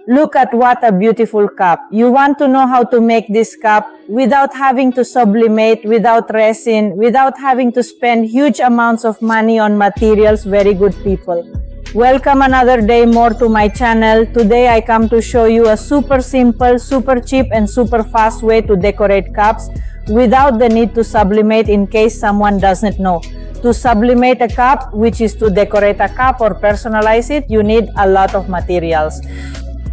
Look at what a beautiful cup. You want to know how to make this cup without having to sublimate, without resin, without having to spend huge amounts of money on materials. Very good people. Welcome another day more to my channel. Today I come to show you a super simple, super cheap and super fast way to decorate cups without the need to sublimate, in case someone doesn't know. To sublimate a cup, which is to decorate a cup or personalize it, you need a lot of materials.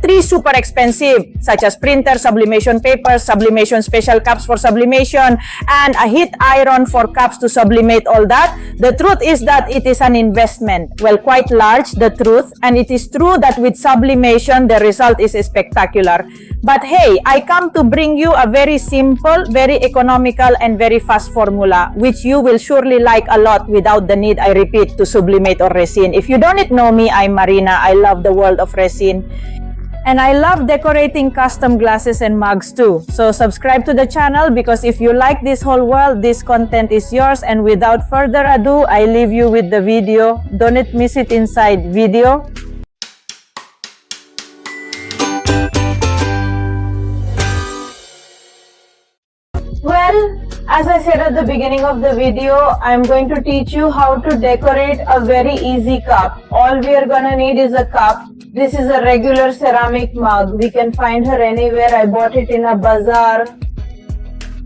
3 super expensive, such as printer, sublimation paper, sublimation special cups for sublimation, and a heat iron for cups to sublimate all that. The truth is that it is an investment. Well, quite large, the truth, and it is true that with sublimation, the result is spectacular. But hey, I come to bring you a very simple, very economical, and very fast formula, which you will surely like a lot without the need, I repeat, to sublimate or resin. If you don't know me, I'm Marina. I love the world of resin. And I love decorating custom glasses and mugs too. So subscribe to the channel, because if you like this whole world, this content is yours. And without further ado, I leave you with the video. Don't miss it inside video. Well, as I said at the beginning of the video, I'm going to teach you how to decorate a very easy cup. All we are gonna need is a cup. This is a regular ceramic mug. We can find her anywhere. I bought it in a bazaar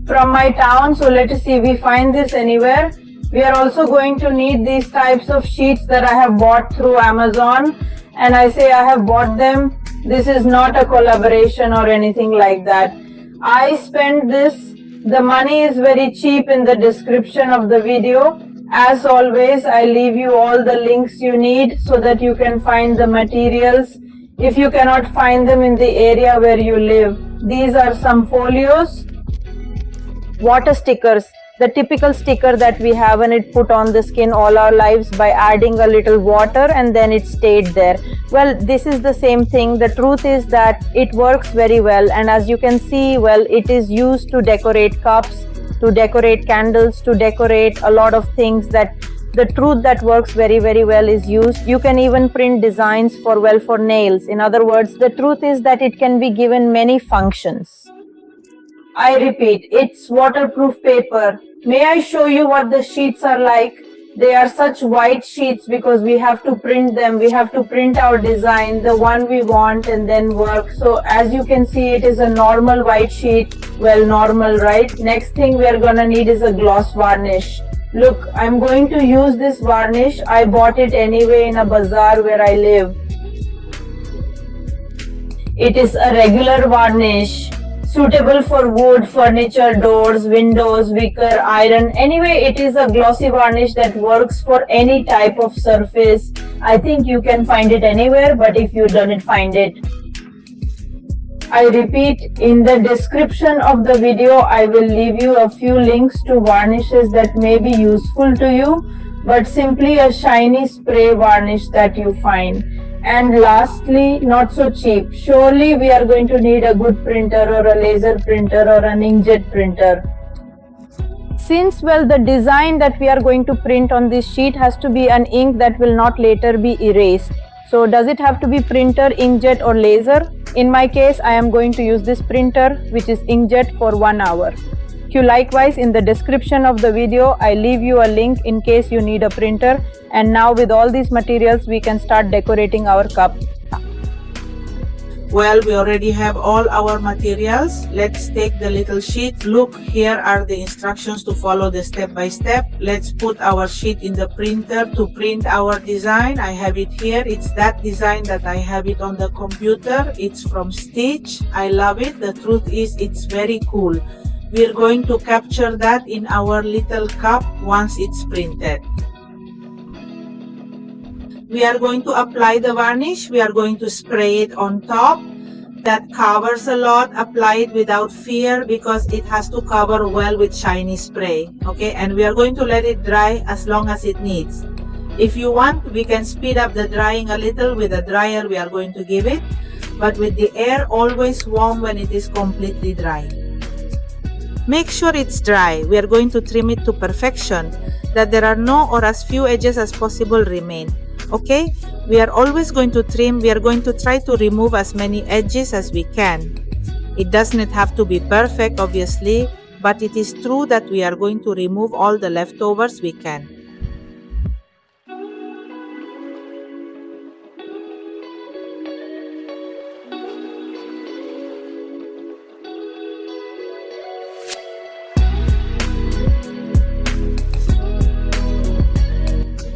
from my town. So let's see, we find this anywhere. We are also going to need these types of sheets that I have bought through Amazon. And I say I have bought them. This is not a collaboration or anything like that. I spent this. The money is very cheap in the description of the video. As always, I leave you all the links you need so that you can find the materials if you cannot find them in the area where you live. These are some folios, water stickers, the typical sticker that we have and it put on the skin all our lives by adding a little water and then it stayed there. Well, this is the same thing. The truth is that it works very well, and as you can see, well, it is used to decorate cups, to decorate candles, to decorate a lot of things. That the truth that works very well is used. You can even print designs for, well, for nails. In other words, the truth is that it can be given many functions. I repeat, it's waterproof paper. May I show you what the sheets are like? They are such white sheets because we have to print them. We have to print our design, the one we want, and then work. So as you can see, it is a normal white sheet. Well, normal, right? Next thing we are gonna need is a gloss varnish. Look, I'm going to use this varnish. I bought it anyway in a bazaar where I live. It is a regular varnish, suitable for wood, furniture, doors, windows, wicker, iron. Anyway, it is a glossy varnish that works for any type of surface. I think you can find it anywhere, but if you don't find it, I repeat, in the description of the video, I will leave you a few links to varnishes that may be useful to you, but simply a shiny spray varnish that you find. And lastly, not so cheap, surely we are going to need a good printer or a laser printer or an inkjet printer. Since, well, the design that we are going to print on this sheet has to be an ink that will not later be erased. So does it have to be printer, inkjet or laser? In my case, I am going to use this printer, which is inkjet, for 1 hour. Likewise, in the description of the video, I leave you a link in case you need a printer. And now with all these materials, we can start decorating our cup. Well, we already have all our materials. Let's take the little sheet. Look, here are the instructions to follow the step by step. Let's put our sheet in the printer to print our design. I have it here. It's that design that I have it on the computer. It's from Stitch. I love it. The truth is, it's very cool. We're going to capture that in our little cup once it's printed. We are going to apply the varnish. We are going to spray it on top. That covers a lot. Apply it without fear because it has to cover well with shiny spray. Okay, and we are going to let it dry as long as it needs. If you want, we can speed up the drying a little with a dryer we are going to give it. But with the air always warm when it is completely dry. Make sure it's dry. We are going to trim it to perfection, that there are no or as few edges as possible remain. Okay, we are always going to trim. We are going to try to remove as many edges as we can. It doesn't have to be perfect, obviously, but it is true that we are going to remove all the leftovers we can.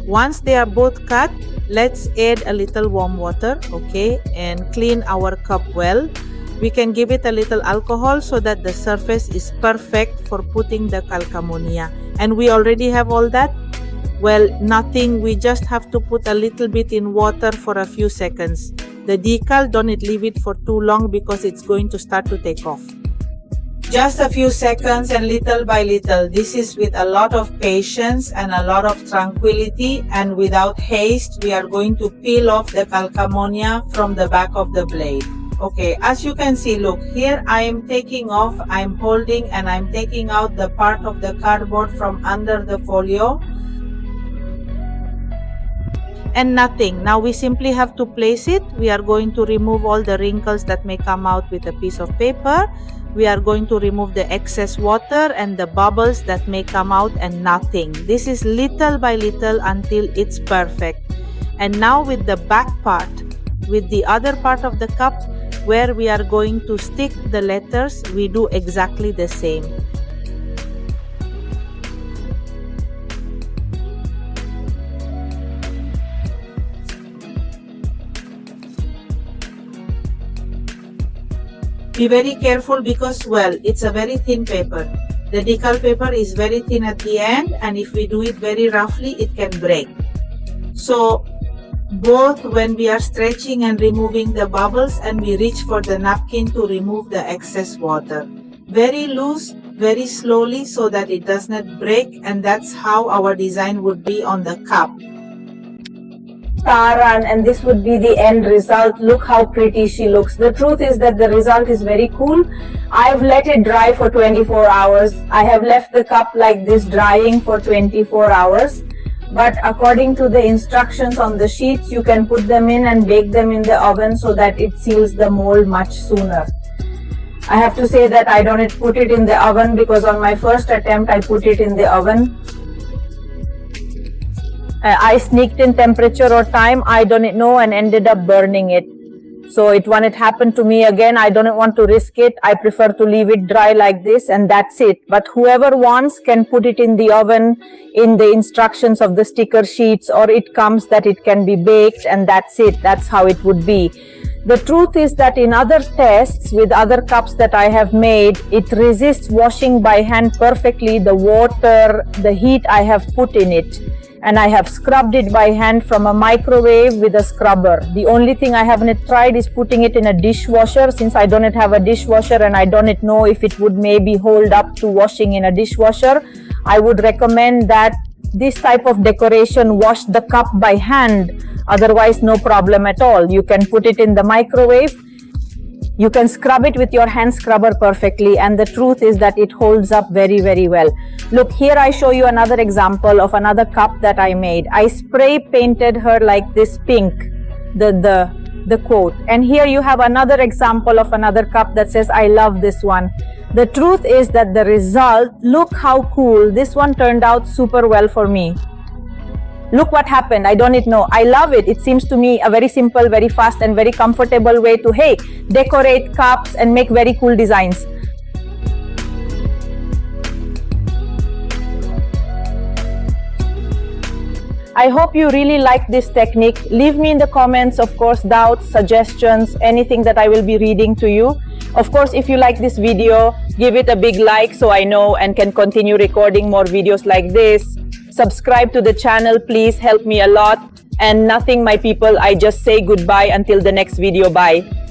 Once they are both cut, let's add a little warm water, okay, and clean our cup well. We can give it a little alcohol so that the surface is perfect for putting the calcamonia. And we already have all that. Well, nothing, we just have to put a little bit in water for a few seconds. The decal, don't leave it for too long because it's going to start to take off. Just a few seconds and little by little. This is with a lot of patience and a lot of tranquility, and without haste, we are going to peel off the calcamonia from the back of the blade. Okay, as you can see, look, here I am taking off, I'm holding and I'm taking out the part of the cardboard from under the folio. And nothing. Now we simply have to place it. We are going to remove all the wrinkles that may come out with a piece of paper. We are going to remove the excess water and the bubbles that may come out, and nothing. This is little by little until it's perfect. And now with the back part, with the other part of the cup where we are going to stick the letters, we do exactly the same. Be very careful because, well, it's a very thin paper. The decal paper is very thin at the end, and if we do it very roughly, it can break. So, both when we are stretching and removing the bubbles, and we reach for the napkin to remove the excess water. Very loose, very slowly so that it does not break, and that's how our design would be on the cup. Taran, and this would be the end result. Look how pretty she looks. The truth is that the result is very cool. I've let it dry for 24 hours. I have left the cup like this drying for 24 hours. But according to the instructions on the sheets, you can put them in and bake them in the oven so that it seals the mold much sooner. I have to say that I don't put it in the oven because on my first attempt I put it in the oven. I sneaked in temperature or time, I don't know, and ended up burning it. So when it happened to me again, I don't want to risk it. I prefer to leave it dry like this, and that's it. But whoever wants can put it in the oven in the instructions of the sticker sheets, or it comes that it can be baked, and that's it. That's how it would be. The truth is that in other tests with other cups that I have made, it resists washing by hand perfectly. The water, the heat I have put in it. And I have scrubbed it by hand from a microwave with a scrubber. The only thing I haven't tried is putting it in a dishwasher, since I don't have a dishwasher and I don't know if it would maybe hold up to washing in a dishwasher. I would recommend that this type of decoration, wash the cup by hand. Otherwise, no problem at all. You can put it in the microwave. You can scrub it with your hand scrubber perfectly, and the truth is that it holds up very, very well. Look, here I show you another example of another cup that I made. I spray painted her like this pink, the quote. And here you have another example of another cup that says, I love this one. The truth is that the result, look how cool. This one turned out super well for me. Look what happened. I don't know. I love it. It seems to me a very simple, very fast and very comfortable way to, hey, decorate cups and make very cool designs. I hope you really like this technique. Leave me in the comments, of course, doubts, suggestions, anything that I will be reading to you. Of course, if you like this video, give it a big like so I know and can continue recording more videos like this. Subscribe to the channel, please help me a lot. And nothing, my people, I just say goodbye until the next video. Bye.